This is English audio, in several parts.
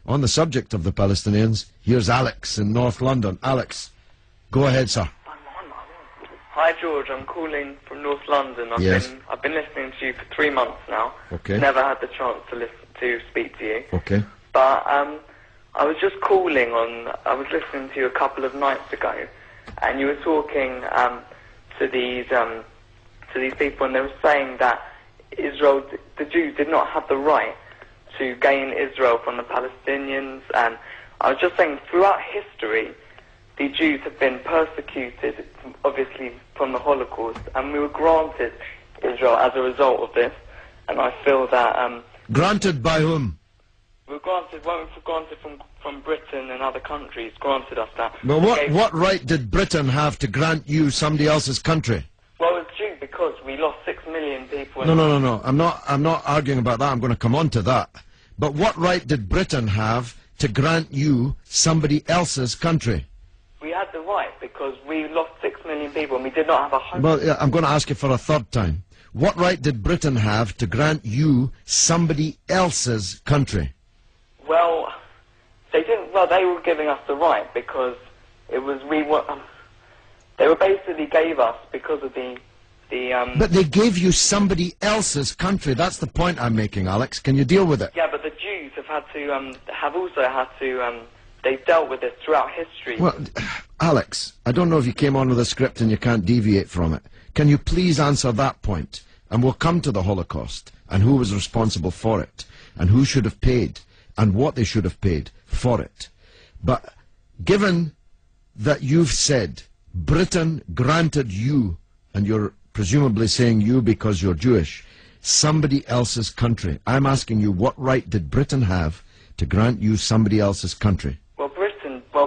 On the subject of the Palestinians, here's Alex in North London. Alex, go ahead, sir. Hi George, I'm calling from North London. I've been listening to you for 3 months now. Okay. Never had the chance to speak to you. Okay. But I was just calling I was listening to you a couple of nights ago, and you were talking to these people, and they were saying that Israel, the Jews, did not have the right to gain Israel from the Palestinians. And I was just saying, throughout history, the Jews have been persecuted, obviously from the Holocaust, and we were granted Israel as a result of this. And I feel that granted by whom? We were granted from Britain and other countries. Granted us that. Well, what right did Britain have to grant you somebody else's country? Well, it's due because we lost 6 million people. No. I'm not arguing about that. I'm going to come on to that. But what right did Britain have to grant you somebody else's country? We had the right because we lost 6 million people and we did not have a home. Well, yeah, I'm going to ask you for a third time. What right did Britain have to grant you somebody else's country? Well, they didn't. Well, they were giving us the right because it was they were basically gave us because of the. But they gave you somebody else's country. That's the point I'm making, Alex. Can you deal with it? Yeah, but the Jews have also had to. They've dealt with this throughout history. Well, Alex, I don't know if you came on with a script and you can't deviate from it. Can you please answer that point? And we'll come to the Holocaust and who was responsible for it and who should have paid and what they should have paid for it. But given that you've said Britain granted you, and you're presumably saying you because you're Jewish, somebody else's country, I'm asking you, what right did Britain have to grant you somebody else's country?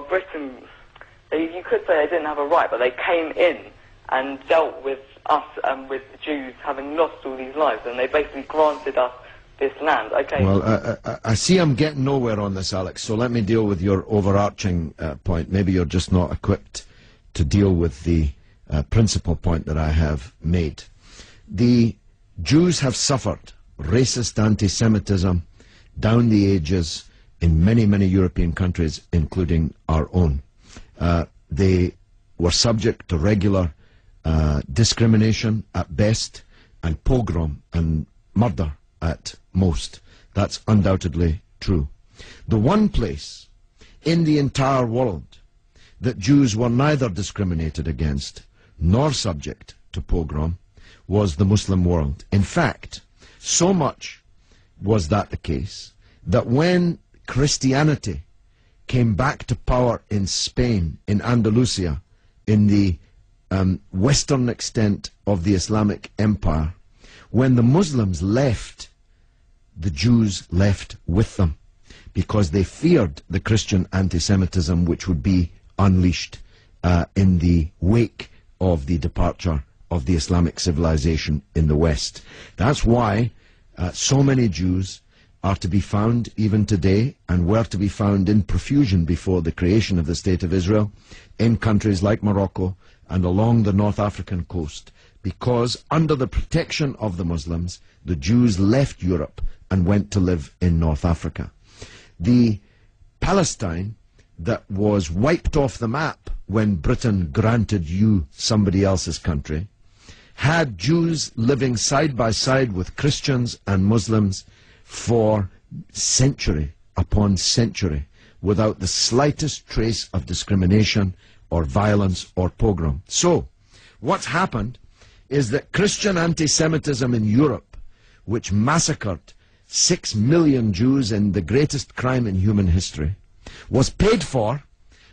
Britain, you could say they didn't have a right, but they came in and dealt with us and with the Jews having lost all these lives, and they basically granted us this land. Okay. Well, I see I'm getting nowhere on this, Alex, so let me deal with your overarching point. Maybe you're just not equipped to deal with the principal point that I have made. The Jews have suffered racist anti-Semitism down the ages in many, many European countries, including our own. They were subject to regular discrimination at best, and pogrom and murder at most. That's undoubtedly true. The one place in the entire world that Jews were neither discriminated against nor subject to pogrom was the Muslim world. In fact, so much was that the case that when Christianity came back to power in Spain, in Andalusia, in the western extent of the Islamic Empire, when the Muslims left, the Jews left with them because they feared the Christian anti-Semitism which would be unleashed in the wake of the departure of the Islamic civilization in the West. That's why so many Jews are to be found even today, and were to be found in profusion before the creation of the State of Israel, in countries like Morocco and along the North African coast, because under the protection of the Muslims, the Jews left Europe and went to live in North Africa. The Palestine that was wiped off the map when Britain granted you somebody else's country had Jews living side by side with Christians and Muslims for century upon century without the slightest trace of discrimination or violence or pogrom. So, what's happened is that Christian anti-Semitism in Europe, which massacred 6 million Jews in the greatest crime in human history, was paid for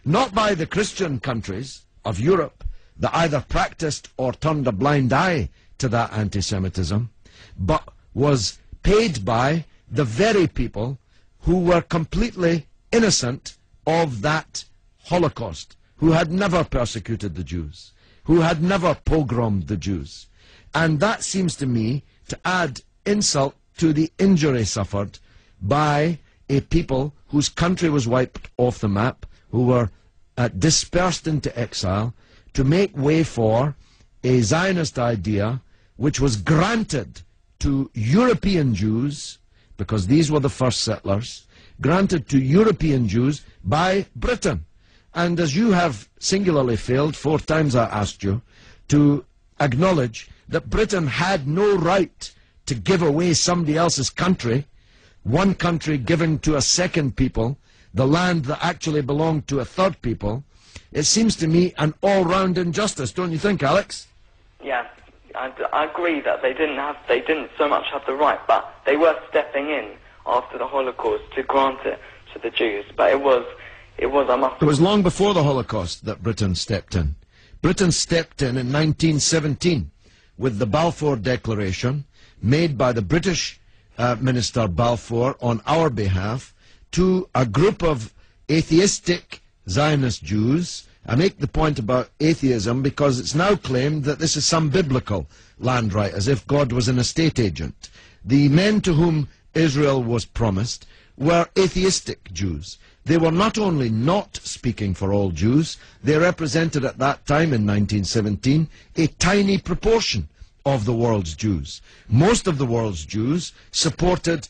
not by the Christian countries of Europe that either practiced or turned a blind eye to that anti-Semitism, but was paid by the very people who were completely innocent of that Holocaust, who had never persecuted the Jews, who had never pogromed the Jews. And that seems to me to add insult to the injury suffered by a people whose country was wiped off the map, who were dispersed into exile, to make way for a Zionist idea which was granted to European Jews, because these were the first settlers, granted to European Jews by Britain. And as you have singularly failed, 4 times I asked you, to acknowledge that Britain had no right to give away somebody else's country, one country giving to a second people, the land that actually belonged to a third people, it seems to me an all-round injustice, don't you think, Alex? Yeah, I agree that they didn't so much have the right, but they were stepping in after the Holocaust to grant it to the Jews. But it was long before the Holocaust that Britain stepped in. Britain stepped in 1917 with the Balfour Declaration made by the British Minister Balfour on our behalf to a group of atheistic Zionist Jews. I make the point about atheism because it's now claimed that this is some biblical land right, as if God was an estate agent. The men to whom Israel was promised were atheistic Jews. They were not only not speaking for all Jews, they represented at that time in 1917 a tiny proportion of the world's Jews. Most of the world's Jews supported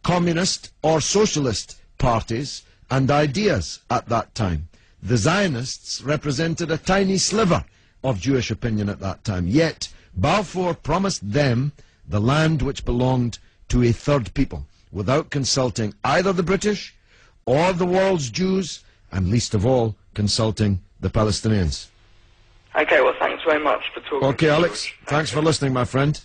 communist or socialist parties and ideas at that time. The Zionists represented a tiny sliver of Jewish opinion at that time. Yet Balfour promised them the land which belonged to a third people, without consulting either the British or the world's Jews, and least of all, consulting the Palestinians. Okay, well, thanks very much for talking. Okay, Alex, thanks for listening, my friend.